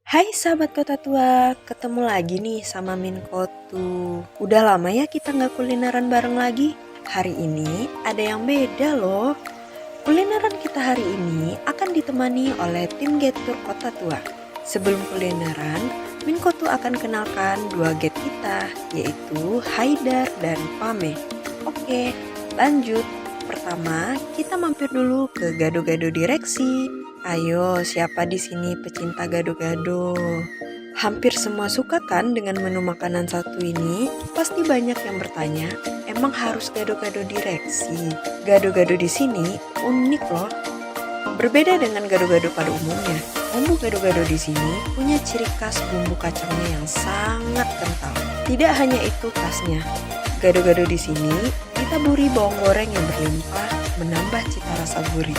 Hai sahabat kota tua, ketemu lagi nih sama Min Kotu. Udah lama ya kita nggak kulineran bareng lagi. Hari ini ada yang beda loh. Kulineran kita hari ini akan ditemani oleh tim Getur Kota Tua. Sebelum kulineran, Min Kotu akan kenalkan dua get kita, yaitu Haidar dan Pame. Oke, lanjut. Pertama, kita mampir dulu ke gado-gado direksi. Ayo, siapa di sini pecinta gado-gado? Hampir semua suka kan dengan menu makanan satu ini? Pasti banyak yang bertanya, emang harus gado-gado direksi? Gado-gado di sini unik loh. Berbeda dengan gado-gado pada umumnya, bumbu gado-gado di sini punya ciri khas bumbu kacangnya yang sangat kental. Tidak hanya itu khasnya, gado-gado di sini ditaburi bawang goreng yang berlimpah, menambah cita rasa gurih.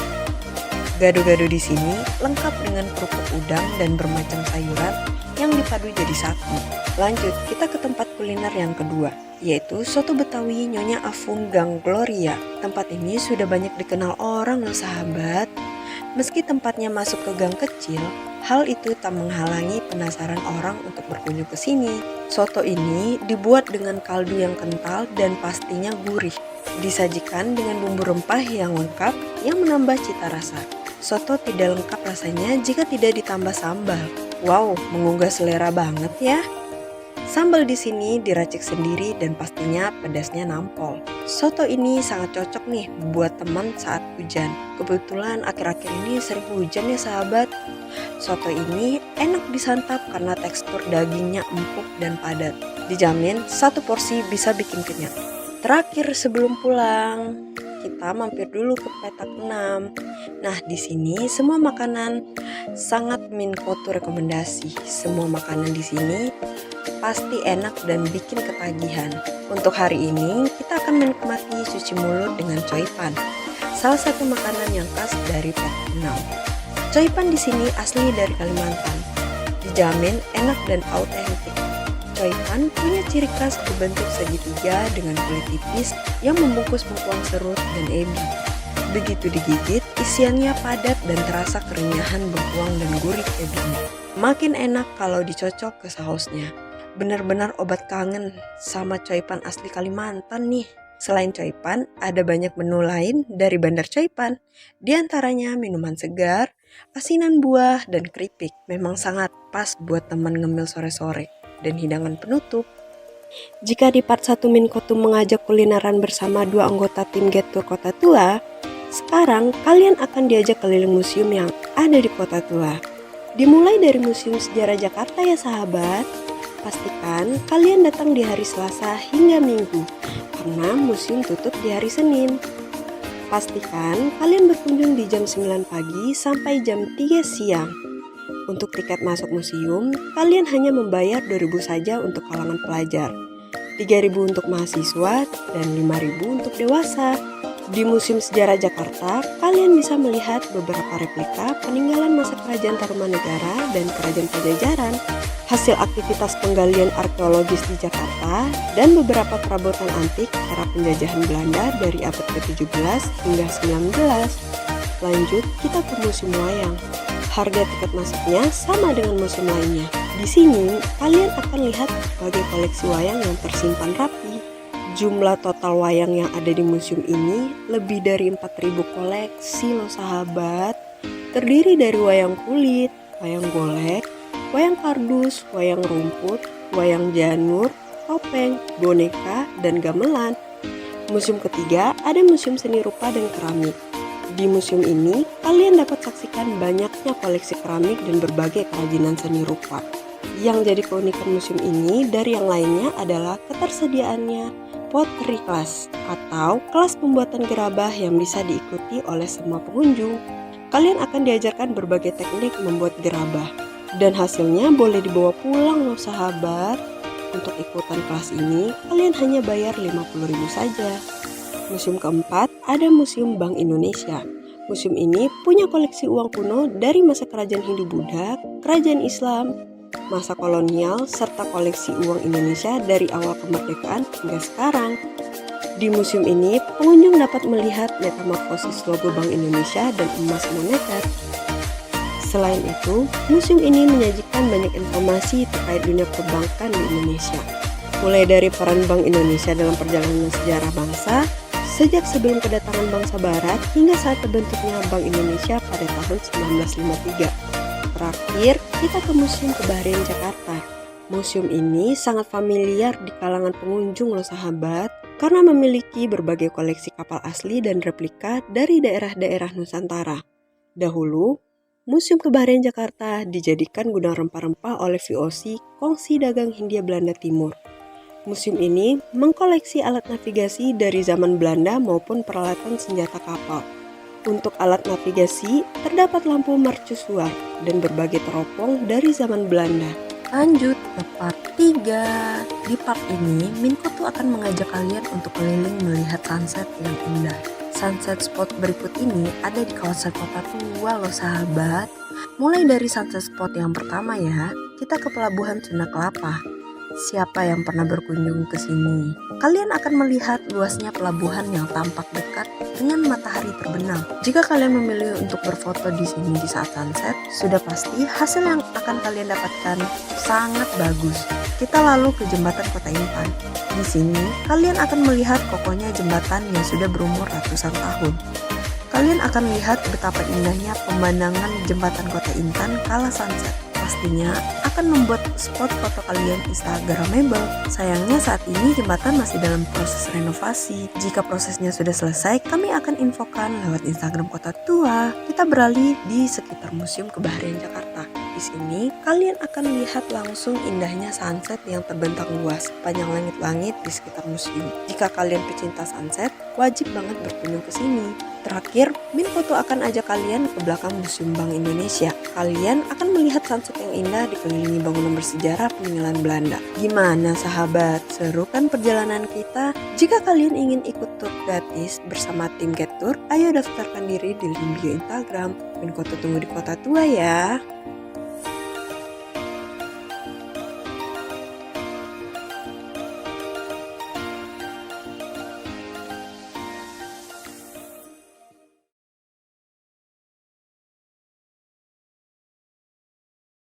Gado-gado di sini lengkap dengan kerupuk udang dan bermacam sayuran yang dipadu jadi satu. Lanjut, kita ke tempat kuliner yang kedua, yaitu Soto Betawi Nyonya Afung Gang Gloria. Tempat ini sudah banyak dikenal orang loh sahabat. Meski tempatnya masuk ke gang kecil, hal itu tak menghalangi penasaran orang untuk berkunjung ke sini. Soto ini dibuat dengan kaldu yang kental dan pastinya gurih. Disajikan dengan bumbu rempah yang lengkap yang menambah cita rasa. Soto tidak lengkap rasanya jika tidak ditambah sambal. Wow, menggugah selera banget ya. Sambal di sini diracik sendiri dan pastinya pedasnya nampol. Soto ini sangat cocok nih buat teman saat hujan. Kebetulan akhir-akhir ini sering hujan ya sahabat. Soto ini enak disantap karena tekstur dagingnya empuk dan padat. Dijamin satu porsi bisa bikin kenyang. Terakhir sebelum pulang, kita mampir dulu ke petak 6. Nah, di sini semua makanan sangat Min Kotu rekomendasi. Semua makanan di sini pasti enak dan bikin ketagihan. Untuk hari ini, kita akan menikmati cuci mulut dengan coipan. Salah satu makanan yang khas dari petak 6. Coipan di sini asli dari Kalimantan. Dijamin enak dan autentik. Coipan punya ciri khas berbentuk segitiga dengan kulit tipis yang membungkus bengkuang serut dan ebi. Begitu digigit, isiannya padat dan terasa kerenyahan bengkuang dan gurih ebinya. Makin enak kalau dicocok ke sausnya. Benar-benar obat kangen sama coipan asli Kalimantan nih. Selain coipan, ada banyak menu lain dari Bandar Coipan. Di antaranya minuman segar, asinan buah, dan keripik. Memang sangat pas buat teman ngemil sore-sore dan hidangan penutup. Jika di part 1 Min Kotu mengajak kulineran bersama dua anggota tim Getur Kota Tua, sekarang kalian akan diajak keliling museum yang ada di Kota Tua. Dimulai dari Museum Sejarah Jakarta ya sahabat. Pastikan kalian datang di hari Selasa hingga Minggu, karena museum tutup di hari Senin. Pastikan kalian berkunjung di jam 9 pagi sampai jam 3 siang. Untuk tiket masuk museum, kalian hanya membayar 2.000 saja untuk kalangan pelajar, 3.000 untuk mahasiswa, dan 5.000 untuk dewasa. Di Museum Sejarah Jakarta, kalian bisa melihat beberapa replika peninggalan masa Kerajaan Tarumanegara dan Kerajaan Pajajaran, hasil aktivitas penggalian arkeologis di Jakarta, dan beberapa perabotan antik era penjajahan Belanda dari abad ke-17 hingga 19. Lanjut, kita ke Museum Wayang. Harga tiket masuknya sama dengan museum lainnya. Di sini, kalian akan lihat berbagai koleksi wayang yang tersimpan rapi. Jumlah total wayang yang ada di museum ini lebih dari 4.000 koleksi loh sahabat. Terdiri dari wayang kulit, wayang golek, wayang kardus, wayang rumput, wayang janur, topeng, boneka, dan gamelan. Museum ketiga ada Museum Seni Rupa dan Keramik. Di museum ini, kalian dapat saksikan banyaknya koleksi keramik dan berbagai kerajinan seni rupa. Yang jadi keunikan museum ini dari yang lainnya adalah ketersediaannya pottery class atau kelas pembuatan gerabah yang bisa diikuti oleh semua pengunjung. Kalian akan diajarkan berbagai teknik membuat gerabah dan hasilnya boleh dibawa pulang loh sahabat. Untuk ikutan kelas ini, kalian hanya bayar 50.000 saja. Museum keempat ada Museum Bank Indonesia. Museum ini punya koleksi uang kuno dari masa Kerajaan Hindu-Buddha, Kerajaan Islam, masa kolonial, serta koleksi uang Indonesia dari awal kemerdekaan hingga sekarang. Di museum ini, pengunjung dapat melihat metamorfosis logo Bank Indonesia dan emas moneter. Selain itu, museum ini menyajikan banyak informasi terkait dunia perbankan di Indonesia. Mulai dari peran Bank Indonesia dalam perjalanan sejarah bangsa, sejak sebelum kedatangan bangsa Barat hingga saat terbentuknya Bank Indonesia pada tahun 1953. Terakhir, kita ke Museum Kebaharian Jakarta. Museum ini sangat familiar di kalangan pengunjung loh sahabat, karena memiliki berbagai koleksi kapal asli dan replika dari daerah-daerah Nusantara. Dahulu, Museum Kebaharian Jakarta dijadikan gudang rempah-rempah oleh VOC Kongsi Dagang Hindia Belanda Timur. Museum ini mengkoleksi alat navigasi dari zaman Belanda maupun peralatan senjata kapal. Untuk alat navigasi, terdapat lampu mercusuar dan berbagai teropong dari zaman Belanda. Lanjut ke part 3. Di part ini, Minko tuh akan mengajak kalian untuk keliling melihat sunset yang indah. Sunset spot berikut ini ada di kawasan Kota Tua loh sahabat. Mulai dari sunset spot yang pertama ya, kita ke Pelabuhan Sunda Kelapa. Siapa yang pernah berkunjung ke sini? Kalian akan melihat luasnya pelabuhan yang tampak dekat dengan matahari terbenam. Jika kalian memilih untuk berfoto di sini di saat sunset, sudah pasti hasil yang akan kalian dapatkan sangat bagus. Kita lalu ke Jembatan Kota Intan. Di sini, kalian akan melihat kokohnya jembatan yang sudah berumur ratusan tahun. Kalian akan lihat betapa indahnya pemandangan Jembatan Kota Intan kala sunset. Pastinya akan membuat spot foto kalian instagramable. Sayangnya saat ini jembatan masih dalam proses renovasi. Jika prosesnya sudah selesai, kami akan infokan lewat Instagram Kota Tua. Kita beralih di sekitar Museum Kebaharian Jakarta. Di sini, kalian akan lihat langsung indahnya sunset yang terbentang luas sepanjang langit-langit di sekitar museum. Jika kalian pecinta sunset, wajib banget berkunjung ke sini. Terakhir, Minko tuh akan ajak kalian ke belakang Museum Bank Indonesia. Kalian akan melihat sunset yang indah dikelilingi bangunan bersejarah peninggalan Belanda. Gimana sahabat? Seru kan perjalanan kita? Jika kalian ingin ikut tour gratis bersama tim Get Tour, ayo daftarkan diri di link bio Instagram. Minko tuh tunggu di Kota Tua ya.